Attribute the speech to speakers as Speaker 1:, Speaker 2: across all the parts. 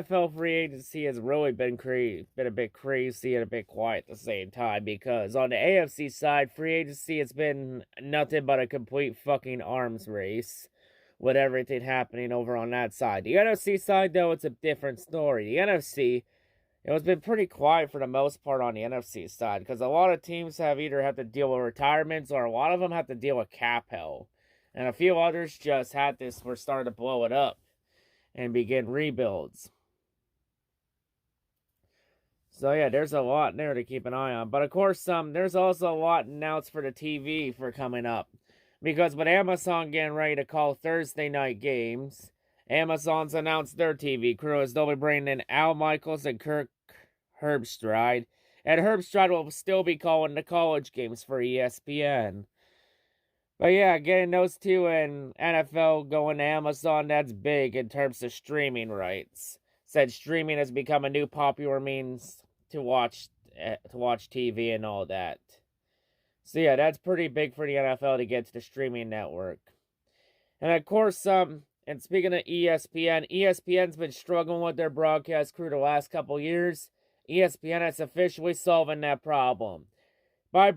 Speaker 1: NFL free agency has really been a bit crazy and a bit quiet at the same time, because on the AFC side, free agency has been nothing but a complete fucking arms race with everything happening over on that side. The NFC side, though, it's a different story. The NFC, it's been pretty quiet for the most part on the NFC side, because a lot of teams have either had to deal with retirements, or a lot of them have to deal with cap hell. And a few others just were starting to blow it up and begin rebuilds. So yeah, there's a lot there to keep an eye on. But of course, there's also a lot announced for the TV for coming up. Because with Amazon getting ready to call Thursday night games, Amazon's announced their TV crew as they'll be bringing in Al Michaels and Kirk Herbstreit. And Herbstreit will still be calling the college games for ESPN. But yeah, getting those two and NFL going to Amazon, that's big in terms of streaming rights. Said streaming has become a new popular means to watch TV and all that. So yeah, that's pretty big for the NFL to get to the streaming network. And of course, and speaking of ESPN's been struggling with their broadcast crew the last couple years. ESPN is officially solving that problem by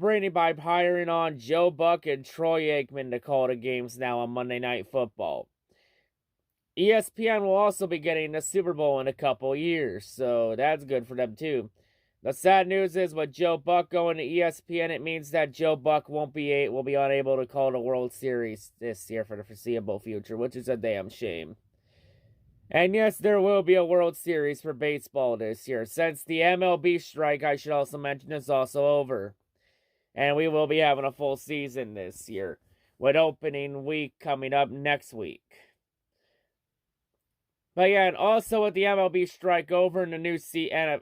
Speaker 1: hiring on Joe Buck and Troy Aikman to call the games now on Monday Night Football. ESPN will also be getting the Super Bowl in a couple years, so that's good for them too. The sad news is with Joe Buck going to ESPN, it means that Joe Buck will be unable to call the World Series this year for the foreseeable future, which is a damn shame. And yes, there will be a World Series for baseball this year, since the MLB strike, I should also mention, is also over. And we will be having a full season this year, with opening week coming up next week. But yeah, and also with the MLB strike over and the new MLB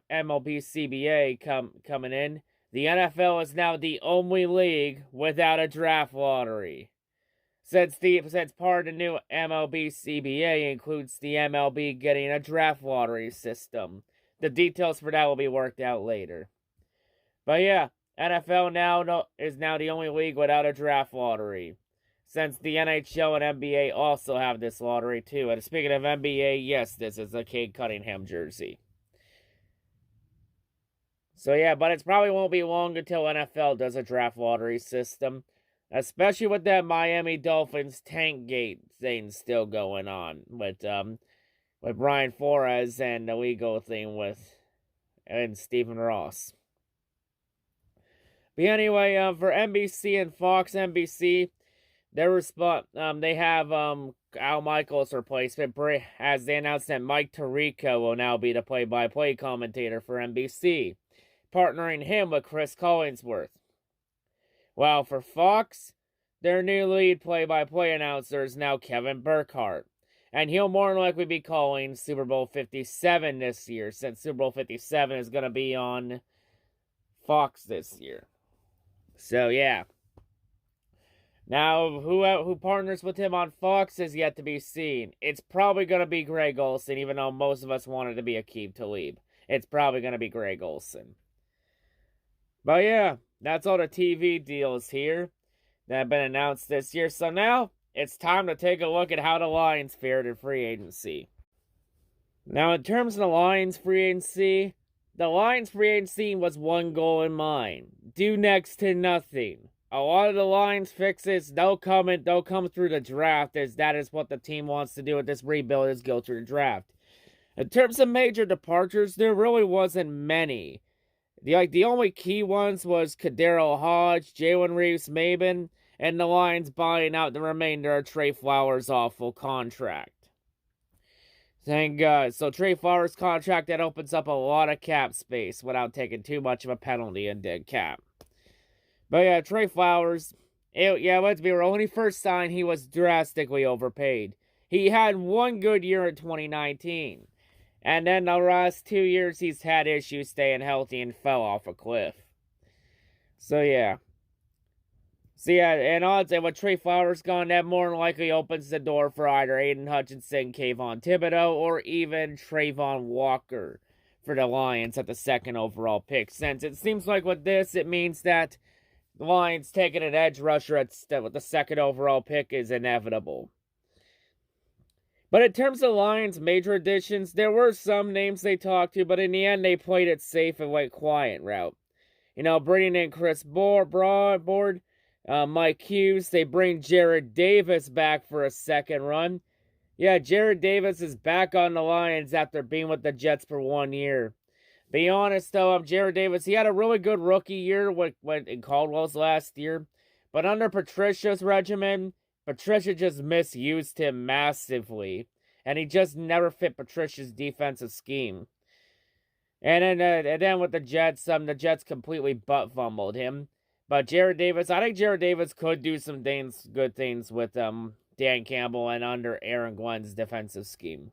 Speaker 1: CBA coming in, the NFL is now the only league without a draft lottery. Since part of the new MLB CBA includes the MLB getting a draft lottery system. The details for that will be worked out later. But yeah, NFL is now the only league without a draft lottery, since the NHL and NBA also have this lottery too. And speaking of NBA, yes, this is a Cade Cunningham jersey. So yeah, but it probably won't be long until NFL does a draft lottery system, especially with that Miami Dolphins tank gate thing still going on with Brian Flores and the legal thing and Stephen Ross. But anyway, for NBC and Fox NBC, they have Al Michaels' replacement, as they announced that Mike Tirico will now be the play-by-play commentator for NBC, partnering him with Chris Collinsworth. While for Fox, their new lead play-by-play announcer is now Kevin Burkhardt, and he'll more than likely be calling Super Bowl 57 this year, since Super Bowl 57 is going to be on Fox this year. So yeah. Now, who partners with him on Fox is yet to be seen. It's probably going to be Greg Olsen, even though most of us wanted to be Aqib Talib. It's probably going to be Greg Olsen. But yeah, that's all the TV deals here that have been announced this year. So now, it's time to take a look at how the Lions fared in free agency. Now, in terms of the Lions free agency was one goal in mind. Do next to nothing. A lot of the Lions fixes, they'll come through the draft, as that is what the team wants to do with this rebuild, is go through the draft. In terms of major departures, there really wasn't many. The only key ones was Kadero Hodge, Jalen Reeves-Maybin, and the Lions buying out the remainder of Trey Flowers' awful contract. Thank God. So Trey Flowers' contract, that opens up a lot of cap space without taking too much of a penalty in dead cap. But yeah, Trey Flowers, let's be real, when he first signed, he was drastically overpaid. He had one good year in 2019. And then the last 2 years, he's had issues staying healthy and fell off a cliff. So yeah, and odds and with Trey Flowers gone, that more than likely opens the door for either Aiden Hutchinson, Kayvon Thibodeau, or even Trayvon Walker for the Lions at the second overall pick. Since it seems like with this, it means that the Lions taking an edge rusher with the second overall pick is inevitable. But in terms of Lions' major additions, there were some names they talked to, but in the end, they played it safe and went quiet route. You know, bringing in Chris Broadboard, Mike Hughes. They bring Jared Davis back for a second run. Yeah, Jared Davis is back on the Lions after being with the Jets for 1 year. Be honest, though, Jared Davis, he had a really good rookie year when in Caldwell's last year. But under Patricia's regimen, Patricia just misused him massively. And he just never fit Patricia's defensive scheme. And then with the Jets completely butt fumbled him. But Jared Davis, I think Jared Davis could do some good things with Dan Campbell and under Aaron Glenn's defensive scheme.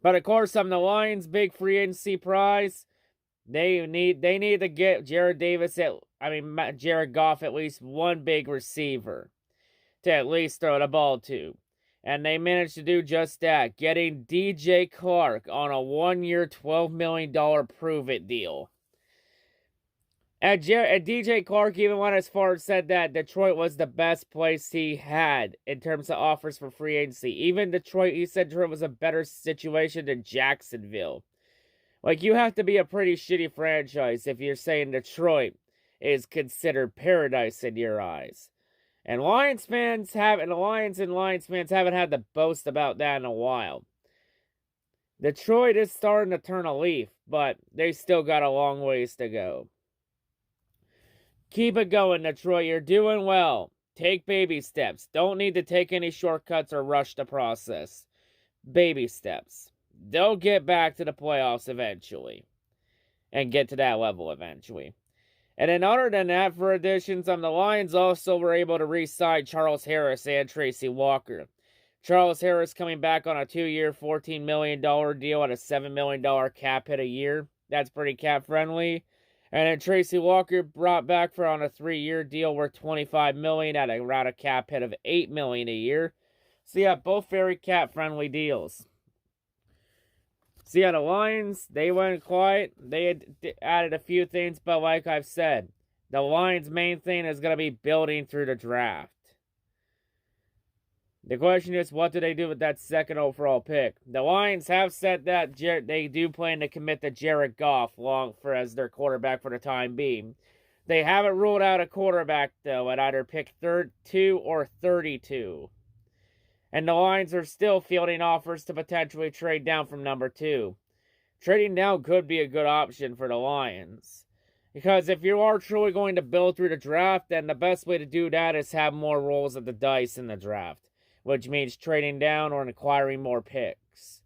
Speaker 1: But of course, the Lions' big free agency prize, they need to get Jared Goff at least one big receiver to at least throw the ball to. And they managed to do just that, getting DJ Clark on a 1-year, $12 million prove-it deal. And DJ Clark even went as far as said that Detroit was the best place he had in terms of offers for free agency. Even Detroit, he said Detroit was a better situation than Jacksonville. Like, you have to be a pretty shitty franchise if you're saying Detroit is considered paradise in your eyes. And Lions fans haven't had to boast about that in a while. Detroit is starting to turn a leaf, but they still got a long ways to go. Keep it going, Detroit. You're doing well. Take baby steps. Don't need to take any shortcuts or rush the process. Baby steps. They'll get back to the playoffs eventually. And get to that level eventually. And then other than that, for additions, the Lions also were able to re-sign Charles Harris and Tracy Walker. Charles Harris coming back on a 2-year, $14 million deal at a $7 million cap hit a year. That's pretty cap-friendly. And then Tracy Walker brought back on a 3-year deal worth $25 million at around a cap hit of $8 million a year. So yeah, both very cap-friendly deals. So yeah, the Lions, they went quiet. They had added a few things, but like I've said, the Lions' main thing is going to be building through the draft. The question is, what do they do with that second overall pick? The Lions have said that they do plan to commit to Jared Goff as their quarterback for the time being. They haven't ruled out a quarterback, though, at either pick 2 or 32. And the Lions are still fielding offers to potentially trade down from number 2. Trading down could be a good option for the Lions. Because if you are truly going to build through the draft, then the best way to do that is have more rolls of the dice in the draft. Which means trading down or acquiring more picks.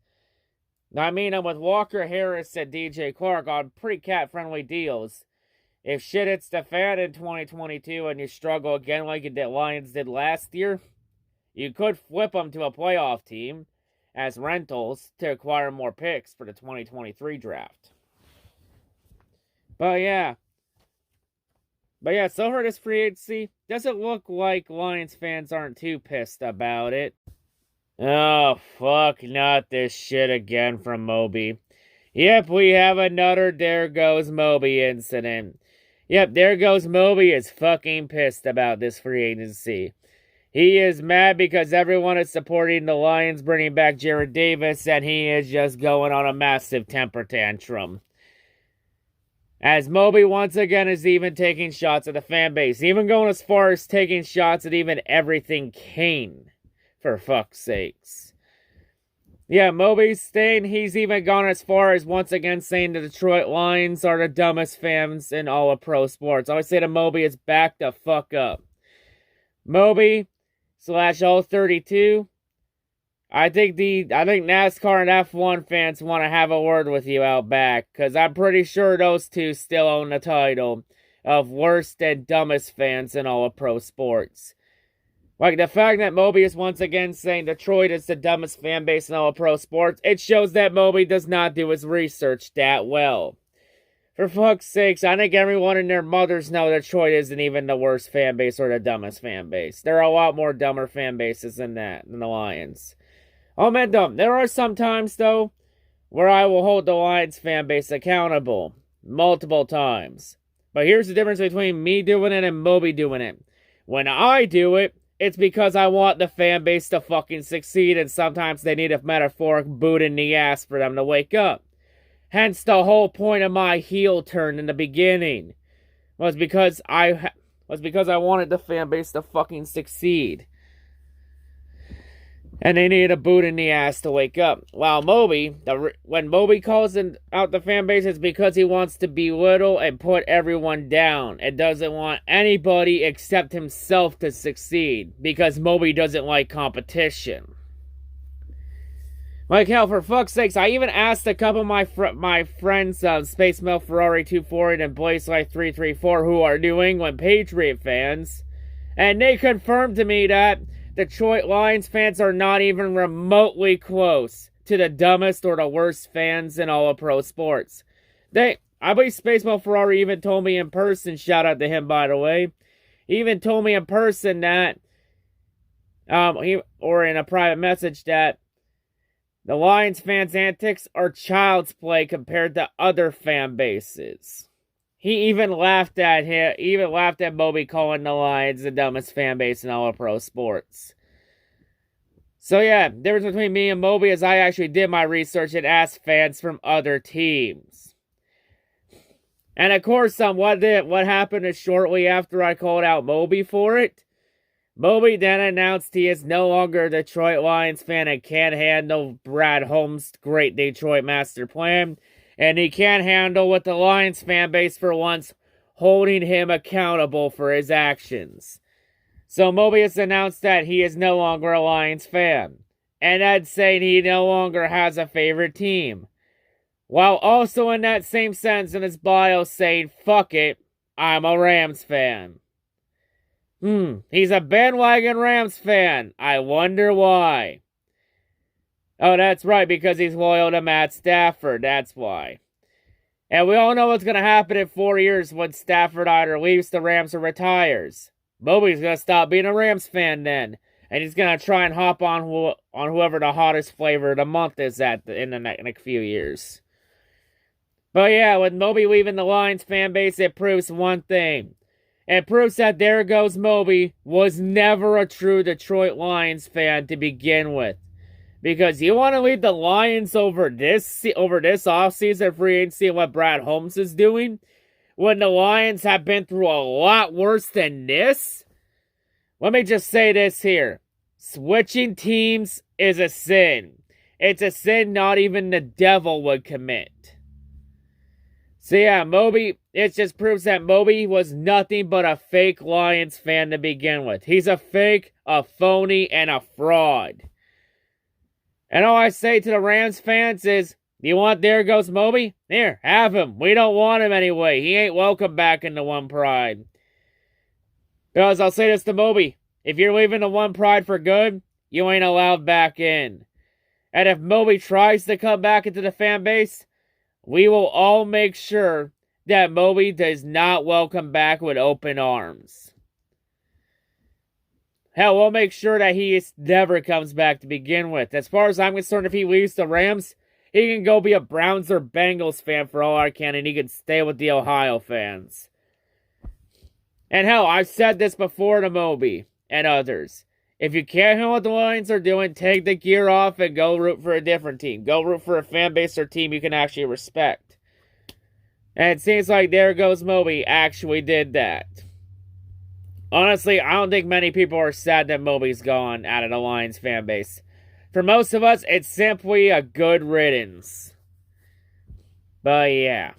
Speaker 1: Now, with Walker, Harris, and DJ Clark on pretty cat-friendly deals, if shit hits the fan in 2022 and you struggle again like the Lions did last year, you could flip them to a playoff team as rentals to acquire more picks for the 2023 draft. But yeah, so far this free agency, doesn't look like Lions fans aren't too pissed about it. Oh, fuck, not this shit again from Moby. Yep, we have another there goes Moby incident. Yep, there goes Moby is fucking pissed about this free agency. He is mad because everyone is supporting the Lions bringing back Jared Davis, and he is just going on a massive temper tantrum. As Moby once again is even taking shots at the fan base, even going as far as taking shots at even everything Kane, for fuck's sakes. Yeah, Moby's saying he's even gone as far as once again saying the Detroit Lions are the dumbest fans in all of pro sports. I always say to Moby, it's back the fuck up. Moby / all 32. I think NASCAR and F1 fans want to have a word with you out back, because I'm pretty sure those two still own the title of worst and dumbest fans in all of pro sports. Like, the fact that Moby is once again saying Detroit is the dumbest fan base in all of pro sports, it shows that Moby does not do his research that well. For fuck's sakes, I think everyone and their mothers know Detroit isn't even the worst fan base or the dumbest fan base. There are a lot more dumber fan bases than the Lions. Oh man, dumb. There are some times, though, where I will hold the Lions fan base accountable. Multiple times. But here's the difference between me doing it and Moby doing it. When I do it, it's because I want the fan base to fucking succeed, and sometimes they need a metaphoric boot in the ass for them to wake up. Hence the whole point of my heel turn in the beginning was because I wanted the fan base to fucking succeed. And they needed a boot in the ass to wake up. While Moby, when Moby calls out the fan base, it's because he wants to belittle and put everyone down. And doesn't want anybody except himself to succeed. Because Moby doesn't like competition. Like hell, for fuck's sakes, I even asked a couple of my friends, Space Mel Ferrari 240 and Blaze Life 334, who are New England Patriot fans. And they confirmed to me that Detroit Lions fans are not even remotely close to the dumbest or the worst fans in all of pro sports. I believe Spaceman Ferrari even told me in person, shout out to him by the way, he even told me in person that, or in a private message that, the Lions fans' antics are child's play compared to other fan bases. He even laughed at Moby calling the Lions the dumbest fan base in all of pro sports. So yeah, the difference between me and Moby is I actually did my research and asked fans from other teams. And of course, what happened is shortly after I called out Moby for it, Moby then announced he is no longer a Detroit Lions fan and can't handle Brad Holmes' great Detroit Masterplan. And he can't handle with the Lions fan base for once holding him accountable for his actions. So Mobius announced that he is no longer a Lions fan. And that's saying he no longer has a favorite team. While also in that same sentence in his bio saying, fuck it, I'm a Rams fan. He's a bandwagon Rams fan. I wonder why. Oh, that's right, because he's loyal to Matt Stafford. That's why. And we all know what's going to happen in 4 years when Stafford either leaves the Rams or retires. Moby's going to stop being a Rams fan then. And he's going to try and hop on whoever the hottest flavor of the month is in a few years. But yeah, with Moby leaving the Lions fan base, it proves one thing. It proves that There Goes Moby was never a true Detroit Lions fan to begin with. Because you want to leave the Lions over this offseason free agency and what Brad Holmes is doing? When the Lions have been through a lot worse than this? Let me just say this here. Switching teams is a sin. It's a sin not even the devil would commit. So yeah, Moby, it just proves that Moby was nothing but a fake Lions fan to begin with. He's a fake, a phony, and a fraud. And all I say to the Rams fans is, you want There Goes Moby? Here, have him. We don't want him anyway. He ain't welcome back into One Pride. Because I'll say this to Moby, if you're leaving the One Pride for good, you ain't allowed back in. And if Moby tries to come back into the fan base, we will all make sure that Moby does not welcome back with open arms. Hell, we'll make sure that he never comes back to begin with. As far as I'm concerned, if he leaves the Rams, he can go be a Browns or Bengals fan for all I can, and he can stay with the Ohio fans. And hell, I've said this before to Moby and others. If you can't handle what the Lions are doing, take the gear off and go root for a different team. Go root for a fan base or team you can actually respect. And it seems like There Goes Moby actually did that. Honestly, I don't think many people are sad that Moby's gone out of the Lions fan base. For most of us, it's simply a good riddance. But yeah.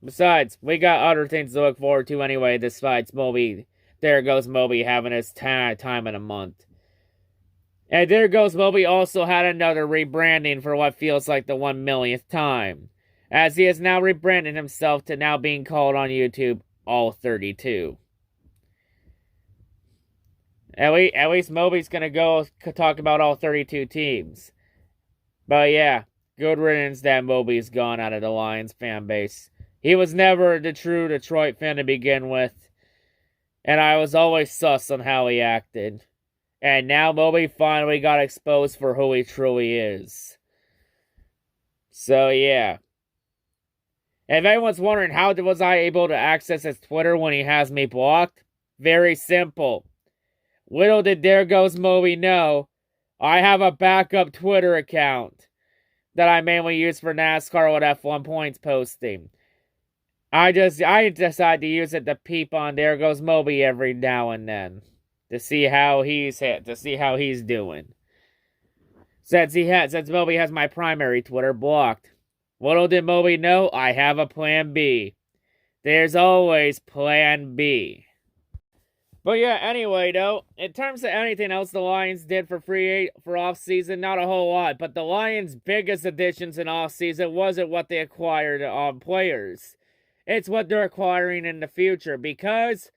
Speaker 1: Besides, we got other things to look forward to anyway, besides Moby. There Goes Moby having his time in a month. And There Goes Moby also had another rebranding for what feels like the 1 millionth time, as he has now rebranded himself to now being called on YouTube All 32. At least Moby's going to go talk about all 32 teams. But yeah, good riddance that Moby's gone out of the Lions fan base. He was never the true Detroit fan to begin with. And I was always sus on how he acted. And now Moby finally got exposed for who he truly is. So yeah. If anyone's wondering how was I able to access his Twitter when he has me blocked, very simple. little did There Goes Moby know, I have a backup Twitter account that I mainly use for NASCAR with F1 points posting. I decide to use it to peep on There Goes Moby every now and then to see how he's doing. Since Moby has my primary Twitter blocked. Little did Moby know, I have a plan B. There's always plan B. But yeah, anyway, though, in terms of anything else the Lions did for off-season, not a whole lot. But the Lions' biggest additions in off-season wasn't what they acquired on players. It's what they're acquiring in the future. Because,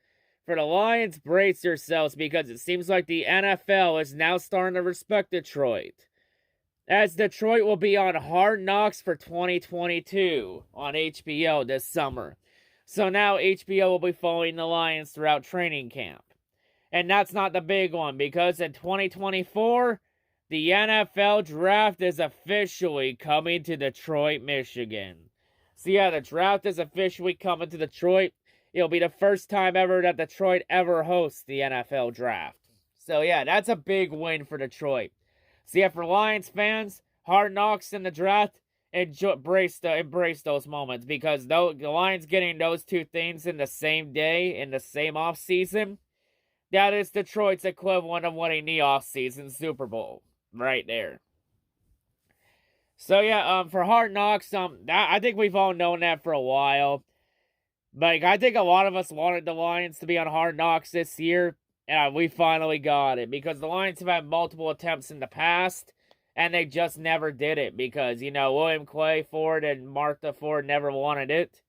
Speaker 1: for the Lions, brace yourselves, because it seems like the NFL is now starting to respect Detroit. As Detroit will be on Hard Knocks for 2022 on HBO this summer. So now HBO will be following the Lions throughout training camp. And that's not the big one, because in 2024, the NFL draft is officially coming to Detroit, Michigan. So yeah, the draft is officially coming to Detroit. It'll be the first time ever that Detroit ever hosts the NFL draft. So yeah, that's a big win for Detroit. So yeah, for Lions fans, Hard Knocks in the draft, embrace those moments, because the Lions getting those two things in the same day, in the same offseason, that is Detroit's equivalent of winning the offseason Super Bowl. Right there. So yeah, for Hard Knocks, I think we've all known that for a while. Like, I think a lot of us wanted the Lions to be on Hard Knocks this year, and we finally got it, because the Lions have had multiple attempts in the past, and they just never did it because, William Clay Ford and Martha Ford never wanted it.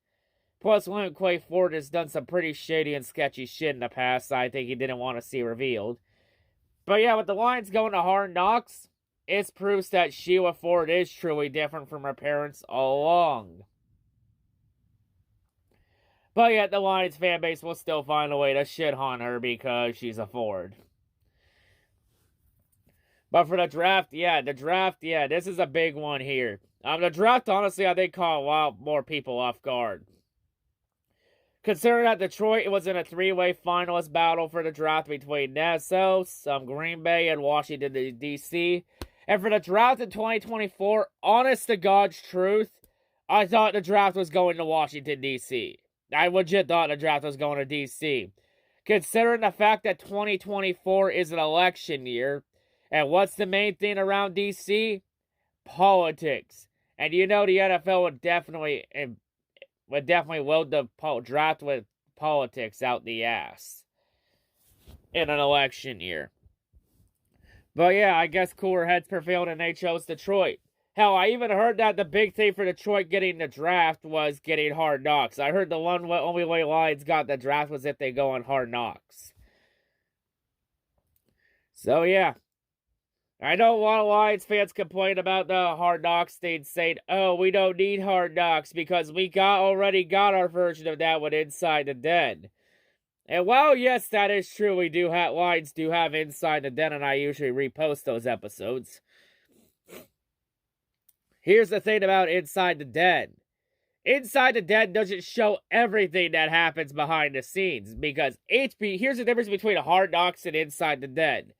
Speaker 1: Plus, William Clay Ford has done some pretty shady and sketchy shit in the past I think he didn't want to see revealed. But yeah, with the Lions going to Hard Knocks, it proves that Sheila Ford is truly different from her parents all along. But yet, the Lions fan base will still find a way to shit on her because she's a Ford. But for the draft, this is a big one here. The draft, honestly, I think caught a lot more people off guard. Considering that Detroit was in a three-way finalist battle for the draft between Nassau, Green Bay, and Washington, D.C. And for the draft in 2024, honest to God's truth, I thought the draft was going to Washington, D.C. I legit thought the draft was going to D.C. Considering the fact that 2024 is an election year, and what's the main thing around D.C.? Politics. And the NFL would definitely load the draft with politics out the ass in an election year. But yeah, I guess cooler heads prevailed and they chose Detroit. Hell, I even heard that the big thing for Detroit getting the draft was getting Hard Knocks. I heard the only way Lions got the draft was if they go on Hard Knocks. So yeah. I know a lot of Lions fans complain about the Hard Knocks thing, saying, oh, we don't need Hard Knocks because we already got our version of that with Inside the Den. And while, yes, that is true, Lions do have Inside the Den, and I usually repost those episodes. Here's the thing about Inside the Den. Inside the Den doesn't show everything that happens behind the scenes, because here's the difference between Hard Knocks and Inside the Den.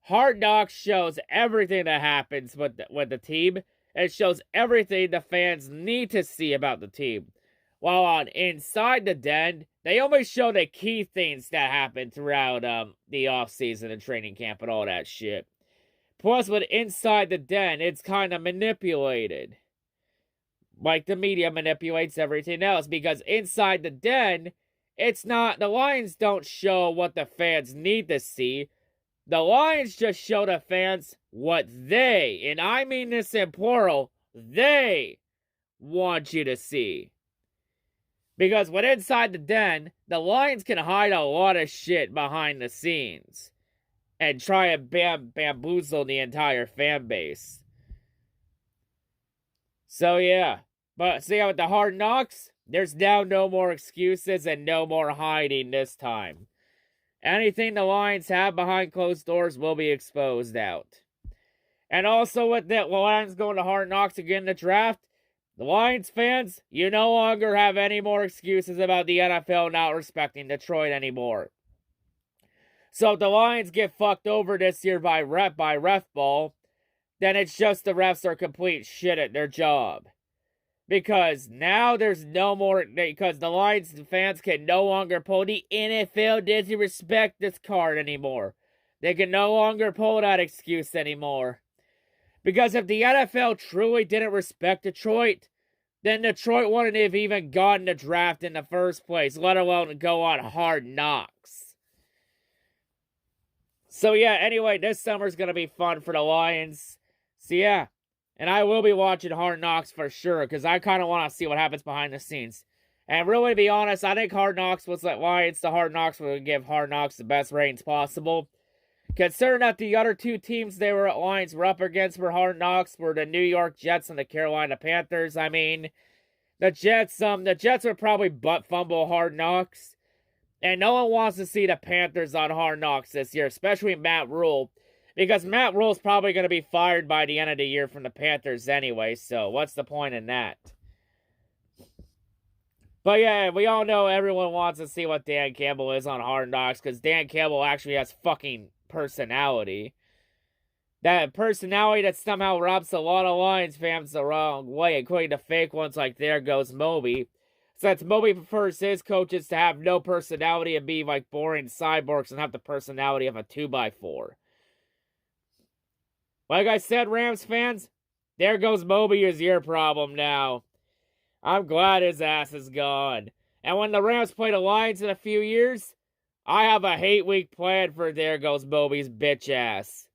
Speaker 1: Hard Knocks shows everything that happens with the team. It shows everything the fans need to see about the team. While on Inside the Den, they only show the key things that happen throughout the offseason and training camp and all that shit. Plus, with Inside the Den, it's kind of manipulated. Like the media manipulates everything else. Because Inside the Den, the Lions don't show what the fans need to see. The Lions just show the fans what they, and I mean this in plural, they want you to see. Because when Inside the Den, the Lions can hide a lot of shit behind the scenes and try and bamboozle the entire fan base. So yeah, but see how with the Hard Knocks, there's now no more excuses and no more hiding this time. Anything the Lions have behind closed doors will be exposed out. And also with the Lions going to Hard Knocks again in the draft, the Lions fans, you no longer have any more excuses about the NFL not respecting Detroit anymore. So if the Lions get fucked over this year by ref ball, then it's just the refs are complete shit at their job. Because now there's no more, because the Lions fans can no longer pull the NFL doesn't respect this card anymore. They can no longer pull that excuse anymore. Because if the NFL truly didn't respect Detroit, then Detroit wouldn't have even gotten the draft in the first place, let alone go on Hard Knocks. So yeah, anyway, this summer's going to be fun for the Lions. So yeah, and I will be watching Hard Knocks for sure, because I kind of want to see what happens behind the scenes. And really, to be honest, I think Hard Knocks was like Lions to Hard Knocks would give Hard Knocks the best ratings possible. Considering that the other two teams they were at Lions were up against for Hard Knocks were the New York Jets and the Carolina Panthers. I mean, the Jets would probably butt fumble Hard Knocks. And no one wants to see the Panthers on Hard Knocks this year, especially Matt Rule. Because Matt Rule's probably going to be fired by the end of the year from the Panthers anyway, so what's the point in that? But yeah, we all know everyone wants to see what Dan Campbell is on Hard Knocks, because Dan Campbell actually has fucking personality. That personality that somehow rubs a lot of Lions fans the wrong way, including the fake ones like There Goes Moby. Since Moby prefers his coaches to have no personality and be like boring cyborgs and have the personality of a 2x4. Like I said, Rams fans, There Goes Moby is your problem now. I'm glad his ass is gone. And when the Rams play the Lions in a few years, I have a hate week planned for There Goes Moby's bitch ass.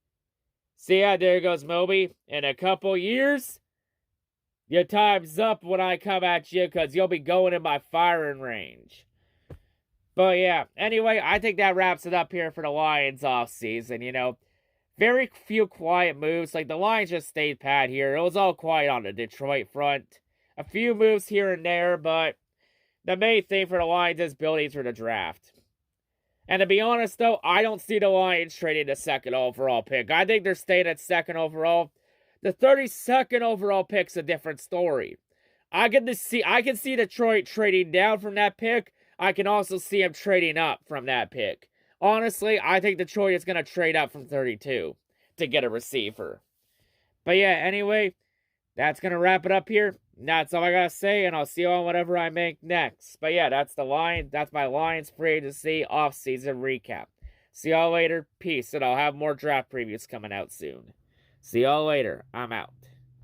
Speaker 1: See ya, There Goes Moby. In a couple years, your time's up when I come at you, because you'll be going in my firing range. But yeah, anyway, I think that wraps it up here for the Lions offseason, you know. Very few quiet moves. Like, the Lions just stayed pat here. It was all quiet on the Detroit front. A few moves here and there, but the main thing for the Lions is building through the draft. And to be honest, though, I don't see the Lions trading the second overall pick. I think they're staying at second overall. The 32nd overall pick's a different story. I can see Detroit trading down from that pick. I can also see them trading up from that pick. Honestly, I think Detroit is going to trade up from 32 to get a receiver. But yeah, anyway, that's going to wrap it up here. That's all I got to say, and I'll see you on whatever I make next. But yeah, that's my Lions free agency off-season recap. See y'all later. Peace, and I'll have more draft previews coming out soon. See y'all later. I'm out.